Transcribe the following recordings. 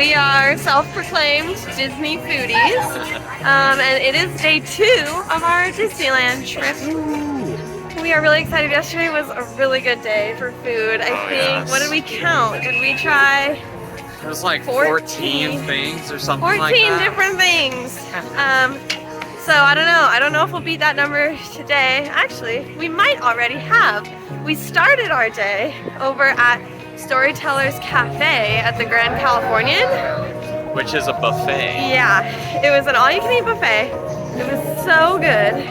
We are self-proclaimed Disney foodies, and it is day 2 of our Disneyland trip. We are really excited. Yesterday was a really good day for food. I think, yes. What did we count? Did we try? It was like 14 things or something 14 like that. different things. So I don't know. I don't know if we'll beat that number today. Actually, we might already have. We started our day over at Storytellers Cafe at the Grand Californian. Which is a buffet. Yeah, it was an all-you-can-eat buffet. It was so good.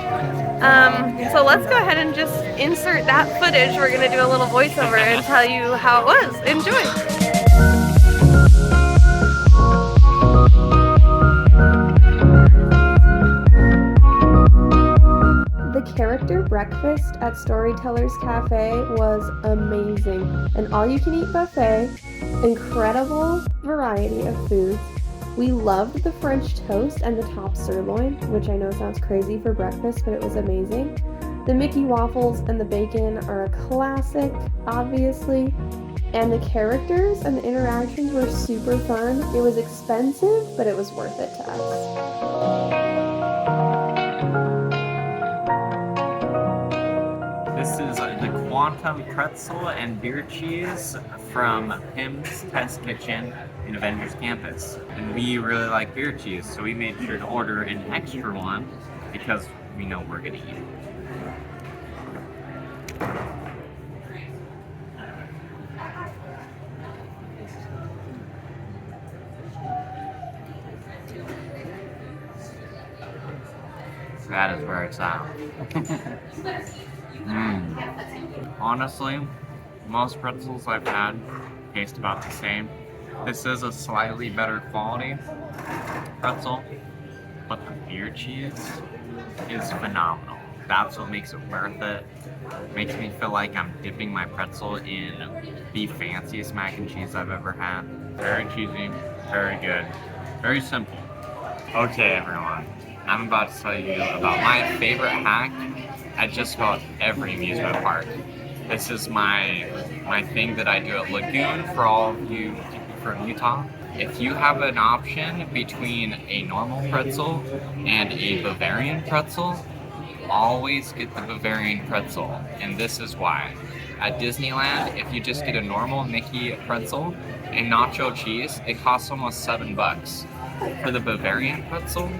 So let's go ahead and just insert that footage. We're gonna do a little voiceover and tell you how it was. Enjoy. The character breakfast at Storytellers Cafe was amazing. An all-you-can-eat buffet, incredible variety of foods. We loved the French toast and the top sirloin, which I know sounds crazy for breakfast, but it was amazing. The Mickey waffles and the bacon are a classic, obviously. And the characters and the interactions were super fun. It was expensive, but it was worth it to us. This is the Quantum Pretzel and Beer Cheese from Pim's Test Kitchen in Avengers Campus. And we really like beer cheese, so we made sure to order an extra one because we know we're gonna eat it. That is where it's at. Honestly, most pretzels I've had taste about the same. This is a slightly better quality pretzel, but the beer cheese is phenomenal. That's what makes it worth it. Makes me feel like I'm dipping my pretzel in the fanciest mac and cheese I've ever had. Very cheesy, very good, very simple. Okay, everyone. I'm about to tell you about my favorite hack at just about every amusement park. This is my thing that I do at Lagoon for all of you people from Utah. If you have an option between a normal pretzel and a Bavarian pretzel, always get the Bavarian pretzel, and this is why. At Disneyland, if you just get a normal Mickey pretzel and nacho cheese, it costs almost $7. For the Bavarian pretzel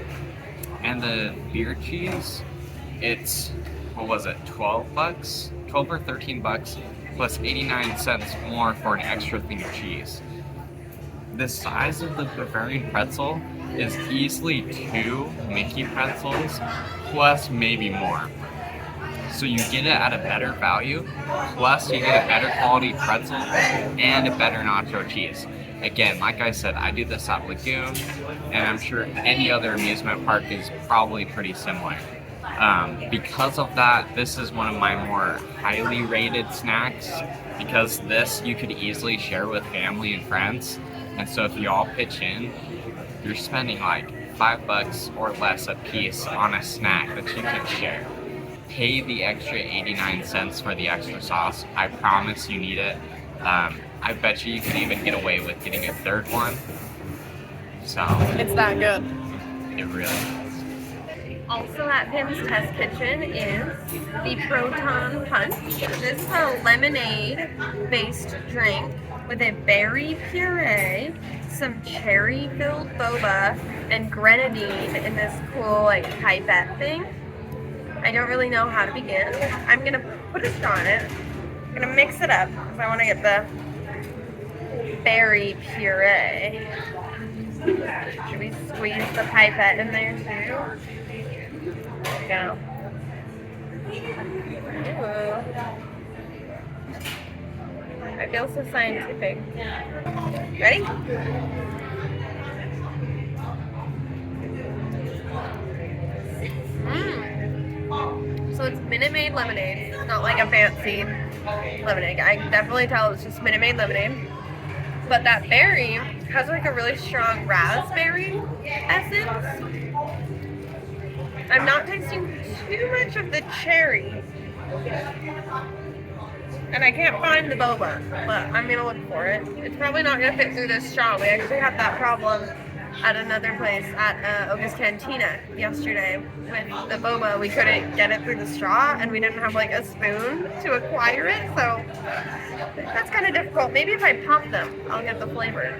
and the beer cheese, it's, what was it, $12? 12 or $13 plus 89 cents more for an extra thing of cheese. The size of the Bavarian pretzel is easily 2 Mickey pretzels plus maybe more. So you get it at a better value, plus you get a better quality pretzel and a better nacho cheese. Again, like I said, I do this at Lagoon, and I'm sure any other amusement park is probably pretty similar. Because of that, this is one of my more highly rated snacks, because this you could easily share with family and friends. And so if you all pitch in, you're spending like $5 or less a piece on a snack that you can share. Pay the extra 89 cents for the extra sauce. I promise you need it. I bet you could even get away with getting a third one. So It's that good. it really is. Also at Pim's Test Kitchen is the Proton Punch. This is a lemonade-based drink with a berry puree, some cherry-filled boba, and grenadine in this cool like pipette thing. I don't really know how to begin. I'm gonna put a straw in it. I'm gonna mix it up because I want to get the berry puree. Should we squeeze the pipette in there too? There we go. Ooh. I feel so scientific. Ready? So it's Minute Maid lemonade. It's not like a fancy lemonade. I can definitely tell it's just Minute Maid lemonade. But that berry has like a really strong raspberry essence. I'm not tasting too much of the cherry. And I can't find the boba, but I'm gonna look for it. It's probably not gonna fit through this straw. We actually had that problem at another place at Oga's Cantina yesterday with the boba. We couldn't get it through the straw, and we didn't have like a spoon to acquire it, so that's kind of difficult. Maybe if I pop them, I'll get the flavor.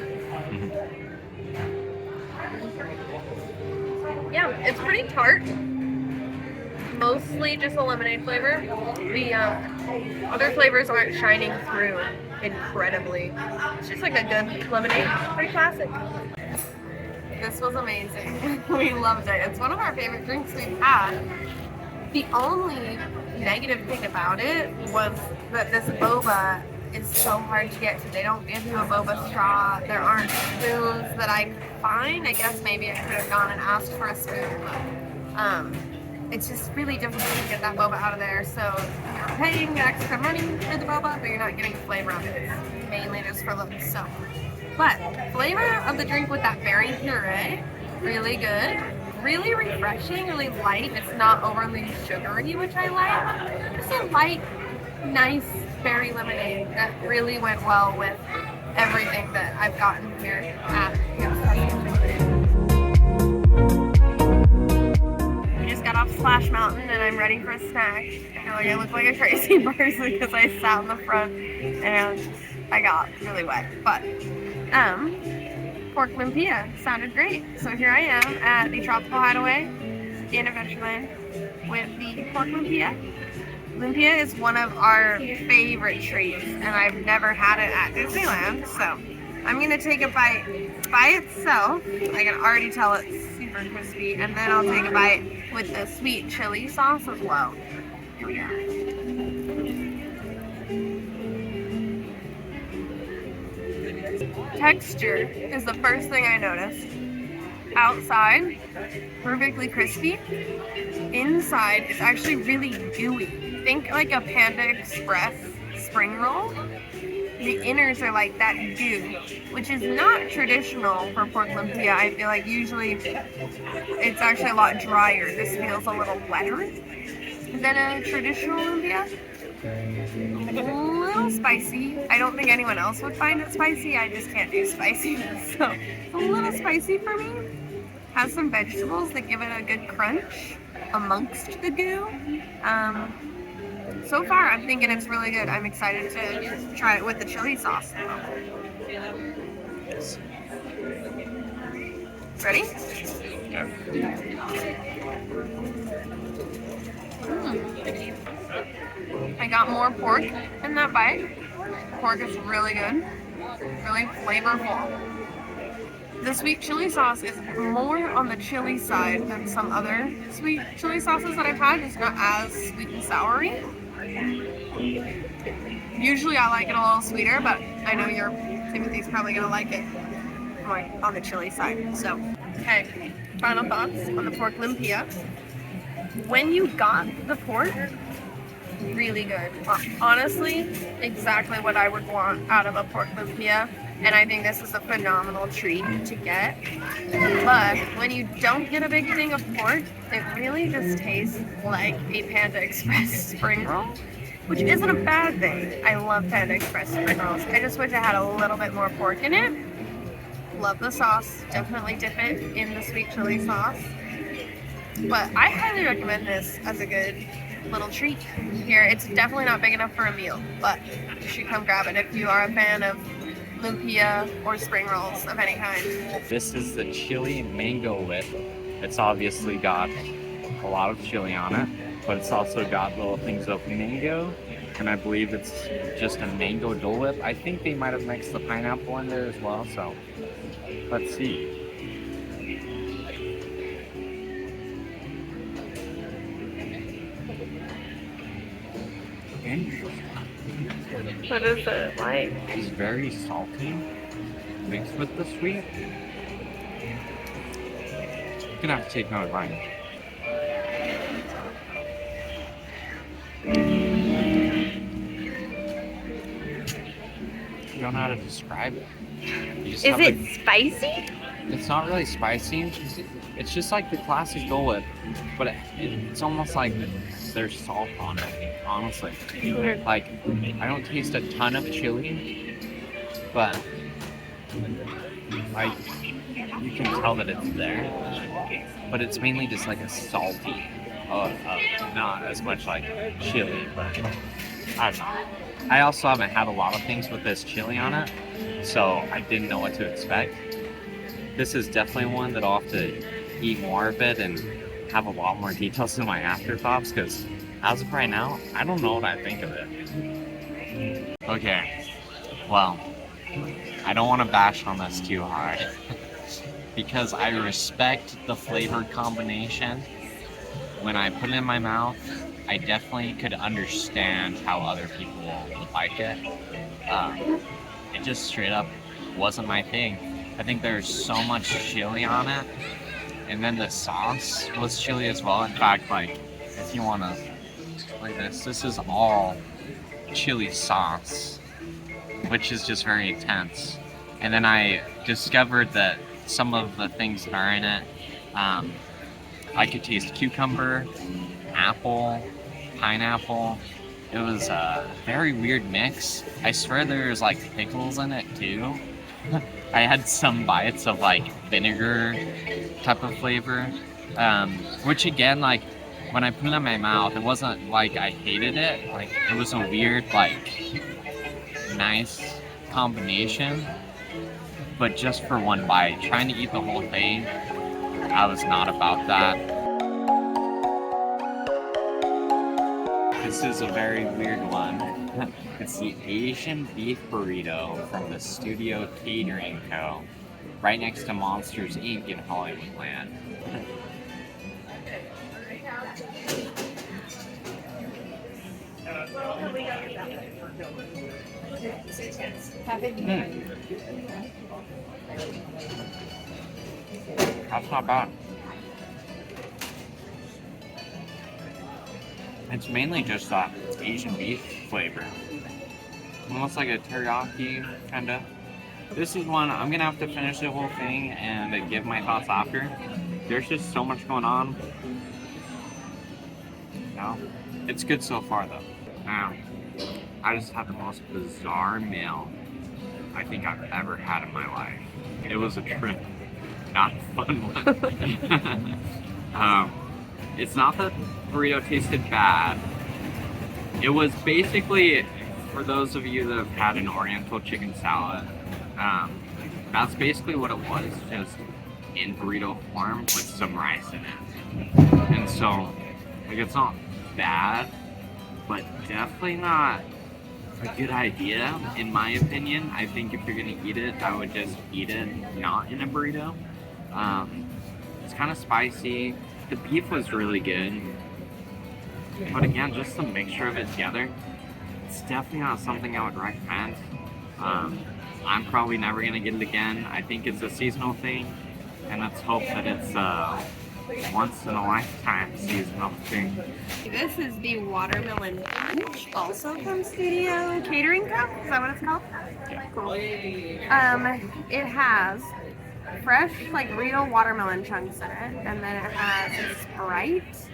Yeah, it's pretty tart. Mostly just a lemonade flavor. The other flavors aren't shining through incredibly. It's just like a good lemonade. Pretty classic. This was amazing. We loved it. It's one of our favorite drinks we've had. The only negative thing about it was that this boba is so hard to get to. They don't give you a boba straw. There aren't spoons that I could find. I guess maybe I could have gone and asked for a spoon, but it's just really difficult to get that boba out of there. So you're paying the extra money for the boba, but you're not getting the flavor of it. It's mainly just for looks. So, but flavor of the drink with that berry puree, really good. Really refreshing, really light. It's not overly sugary, which I like. Just a light, nice berry lemonade that really went well with everything that I've gotten here at We just got off Splash Mountain and I'm ready for a snack. I feel like I look like a crazy person because I sat in the front and I got really wet. But pork lumpia sounded great. So here I am at the Tropical Hideaway in Adventureland with the pork lumpia. Lumpia is one of our favorite treats, and I've never had it at Disneyland, so I'm gonna take a bite by itself. I can already tell it's super crispy, and then I'll take a bite with the sweet chili sauce as well. Here we go. Texture is the first thing I noticed. Outside, perfectly crispy. Inside, it's actually really gooey. Think like a Panda Express spring roll. The inners are like that goo, which is not traditional for pork lumpia. I feel like usually it's actually a lot drier. This feels a little wetter than a traditional lumpia. A little spicy. I don't think anyone else would find it spicy. I just can't do spicy. So it's a little spicy for me. Has some vegetables that give it a good crunch amongst the goo. So far, I'm thinking it's really good. I'm excited to try it with the chili sauce. Ready? I got more pork in that bite. Pork is really good, really flavorful. The sweet chili sauce is more on the chili side than some other sweet chili sauces that I've had. It's not as sweet and soury. Usually I like it a little sweeter, but I know Timothy's probably gonna like it more on the chili side. So, okay, final thoughts on the pork lumpia. When you got the pork, really good. Honestly, exactly what I would want out of a pork lumpia. And I think this is a phenomenal treat to get. But when you don't get a big thing of pork, it really just tastes like a Panda Express spring roll, which isn't a bad thing. I love Panda Express spring rolls. I just wish I had a little bit more pork in it. Love the sauce. Definitely dip it in the sweet chili sauce. But I highly recommend this as a good little treat here. It's definitely not big enough for a meal, but you should come grab it if you are a fan of lumpia or spring rolls of any kind. This is the chili mango whip. It's obviously got a lot of chili on it, but it's also got little things of mango, and I believe it's just a mango Dole Whip. I think they might have mixed the pineapple in there as well, so let's see. What is it like? It's very salty, mixed with the sweet. You're gonna have to take another bite. I don't know how to describe it. Is it spicy? It's not really spicy. It's just like the classic Dole Whip, but it's almost like there's salt on it, honestly. Like, I don't taste a ton of chili, but like, you can tell that it's there. But it's mainly just like a salty, not as much like chili, but I don't know. I also haven't had a lot of things with this chili on it, so I didn't know what to expect. This is definitely one that I'll have to eat more of it and have a lot more details in my afterthoughts, because as of right now, I don't know what I think of it. Okay, well, I don't want to bash on this too hard because I respect the flavor combination. When I put it in my mouth, I definitely could understand how other people would like it. It just straight up wasn't my thing. I think there's so much chili on it, and then the sauce was chili as well. In fact, like, if you want to, like this is all chili sauce, which is just very intense. And then I discovered that some of the things that are in it, I could taste cucumber, apple, pineapple. It was a very weird mix. I swear there's like pickles in it too. I had some bites of like vinegar type of flavor, which again, like when I put it in my mouth, it wasn't like I hated it. Like it was a weird, like nice combination, but just for one bite. Trying to eat the whole thing, I was not about that. This is a very weird one. It's the Asian beef burrito from the Studio Catering Co. right next to Monsters Inc. in Hollywoodland. That's not bad. It's mainly just that Asian beef flavor. Almost like a teriyaki, kinda. This is one, I'm gonna have to finish the whole thing and give my thoughts after. There's just so much going on. No, it's good so far though. Now, I just had the most bizarre meal I think I've ever had in my life. It was a trip, not a fun one. It's not that burrito tasted bad. It was basically, for those of you that have had an Oriental chicken salad, that's basically what it was, just in burrito form with some rice in it. And so, like, it's not bad, but definitely not a good idea, in my opinion. I think if you're gonna eat it, I would just eat it not in a burrito. It's kind of spicy. The beef was really good, but again, just the mixture of it together, it's definitely not something I would recommend. I'm probably never gonna get it again. I think it's a seasonal thing, and let's hope that it's a once in a lifetime seasonal thing. This is the watermelon punch, also from Studio Catering Co. Is that what it's called? Yeah. Cool. It has fresh, like real watermelon chunks in it, and then it has Sprite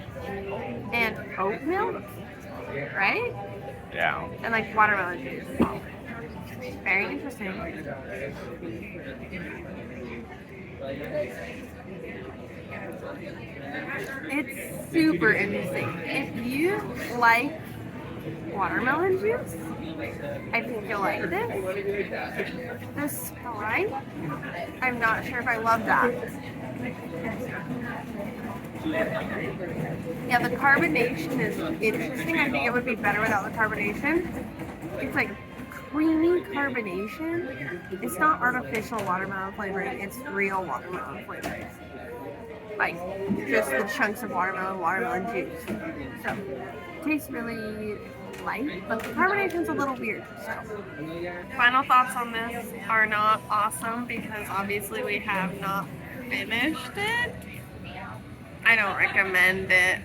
and oat milk, right? Yeah. And like watermelon juice. Very interesting. It's super interesting. If you like watermelon juice, I think you'll like this. The Sprite, I'm not sure if I love that. Yeah, the carbonation is interesting. I think it would be better without the carbonation. It's like creamy carbonation. It's not artificial watermelon flavoring, it's real watermelon flavoring. Like just the chunks of watermelon juice. So it tastes really light, but the carbonation's a little weird. So final thoughts on this are not awesome because obviously we have not finished it. I don't recommend it.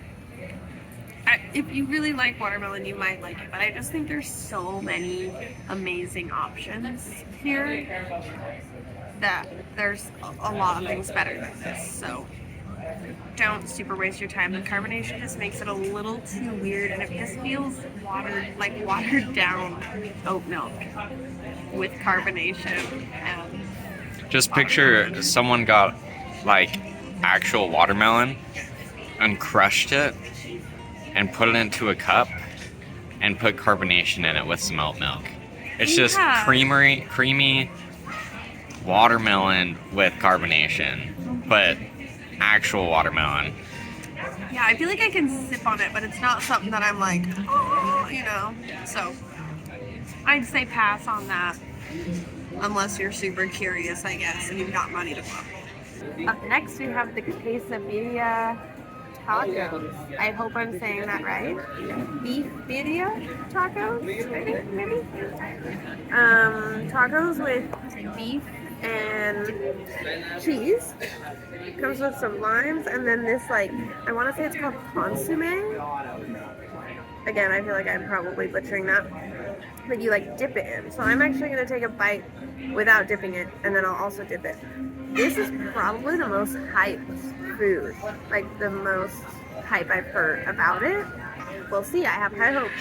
If you really like watermelon, you might like it, but I just think there's so many amazing options here that there's a lot of things better than this. So don't super waste your time. The carbonation just makes it a little too weird, and it just feels watered down oat milk with carbonation. And Just picture someone got like actual watermelon and crushed it and put it into a cup and put carbonation in it with some oat milk. It's just Yeah. creamy watermelon with carbonation, but actual watermelon. yeah, I feel like I can sip on it, but it's not something that I'm like, oh, you know. So I'd say pass on that, unless you're super curious, I guess, and you've got money to blow. Up next, we have the quesadilla tacos. I hope I'm saying that right. Beef birria tacos, maybe. Tacos with beef and cheese. Comes with some limes, and then this, like, I want to say it's called consomme. Again, I feel like I'm probably butchering that. But you, like, dip it in. So I'm actually going to take a bite without dipping it, and then I'll also dip it. This is probably the most hyped food. Like, the most hype I've heard about it. We'll see. I have high hopes.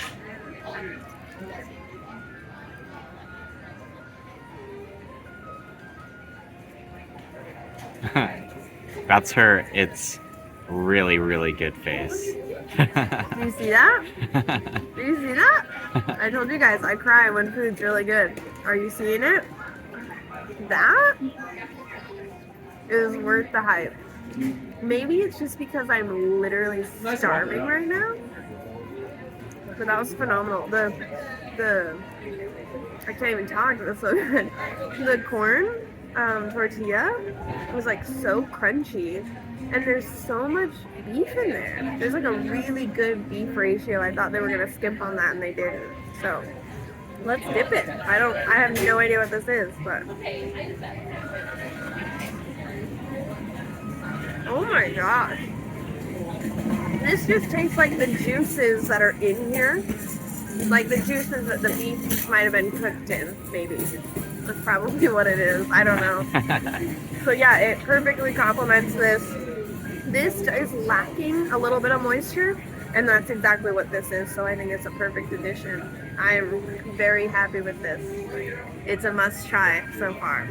That's her. It's really, really good face. Do you see that? Do you see that? I told you guys, I cry when food's really good. Are you seeing it? That is worth the hype. Maybe it's just because I'm literally starving right now. But that was phenomenal. The I can't even talk, it was so good. The corn tortilla was like so crunchy, and there's so much beef in there. There's like a really good beef ratio. I thought they were gonna skimp on that, and they didn't. So let's dip it. I have no idea what this is, but oh my gosh, this just tastes like the juices that are in here, like the juices that the beef might have been cooked in. Maybe that's probably what it is. I don't know. So yeah, it perfectly complements this. This is lacking a little bit of moisture, and that's exactly what this is. So I think it's a perfect addition. I'm very happy with this. It's a must try so far.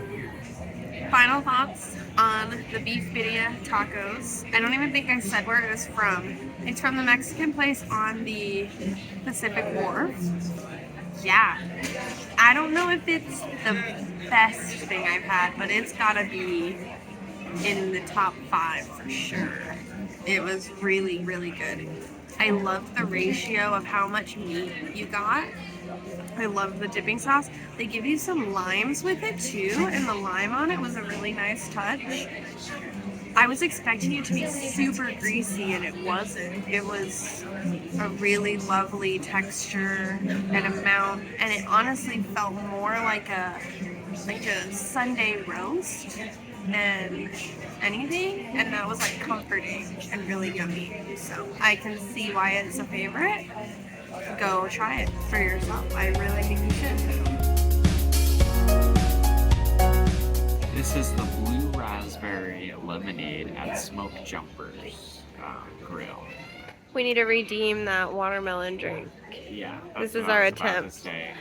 Final thoughts on the beef birria tacos. I don't even think I said where it was from. It's from the Mexican place on the Pacific Wharf. Yeah. I don't know if it's the best thing I've had, but it's gotta be in the top 5 for sure. It was really, really good. I loved the ratio of how much meat you got. I loved the dipping sauce. They give you some limes with it too, and the lime on it was a really nice touch. I was expecting it to be super greasy, and it wasn't. It was a really lovely texture and amount, and it honestly felt more like a Sunday roast than anything, and that was like comforting and really yummy. So I can see why it's a favorite. Go try it for yourself. I really think you should. This is the blue raspberry lemonade at Smoke Jumpers Grill. We need to redeem that watermelon drink. Yeah, This that's is what our I was about attempt. to say,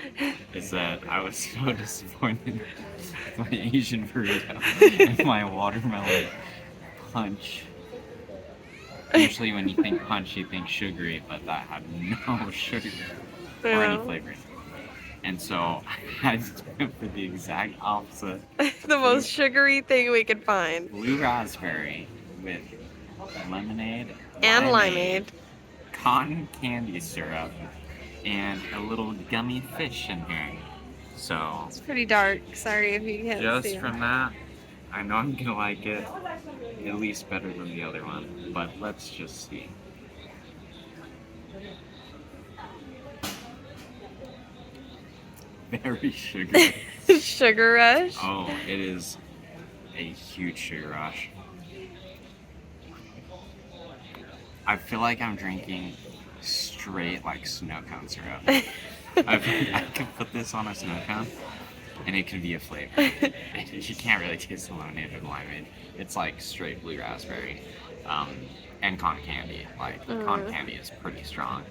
is that I was so disappointed with my Asian burrito and my watermelon punch. Usually when you think punch, you think sugary, but that had no sugar or any flavoring. And so I just went for the exact opposite. The most sugary thing we could find. Blue raspberry with lemonade And limeade. cotton candy syrup, and a little gummy fish in here. So It's pretty dark. Sorry if you can't just see. from that, I know I'm gonna like it at least better than the other one, but let's just see. Very sugary. Sugar rush. Oh, it is a huge sugar rush. I feel like I'm drinking straight like snow cone syrup. I could put this on a snow cone and it could be a flavor. You can't really taste the lemonade or the limeade. It's like straight blue raspberry. And cotton candy. Like, cotton candy is pretty strong.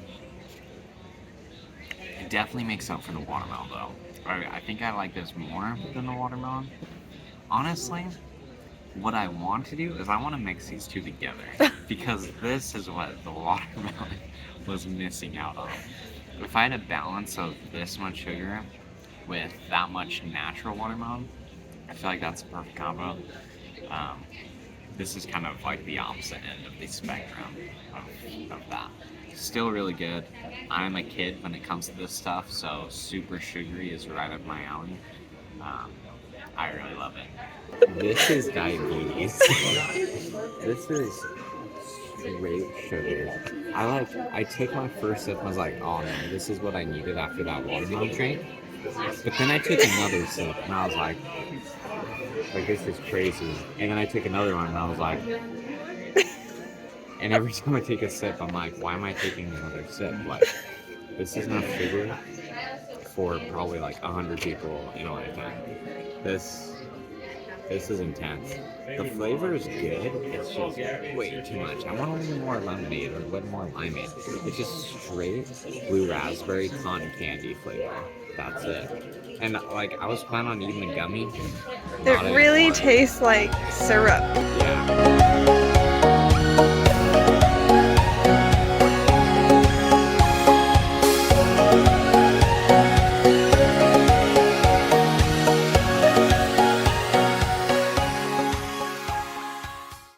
It definitely makes up for the watermelon, though. I think I like this more than the watermelon. Honestly, what I want to do is I want to mix these two together because this is what the watermelon was missing out on. If I had a balance of this much sugar with that much natural watermelon, I feel like that's a perfect combo. This is kind of like the opposite end of the spectrum of that. Still really good. I'm a kid when it comes to this stuff, so super sugary is right up my alley. I really love it. This is diabetes. This is straight sugar. I take my first sip and I was like, oh man, this is what I needed after that watermelon drink. But then I took another sip and I was like this is crazy. And then I took another one and I was like, and every time I take a sip, I'm like, why am I taking another sip? Like, this is enough sugar for probably like 100 people in a lifetime. This is intense. The flavor is good. It's just way too much. I want a little more lemonade or a little more limeade. It's just straight blue raspberry cotton candy flavor. That's it. And like I was planning on eating a gummy. It really tastes like syrup. Yeah.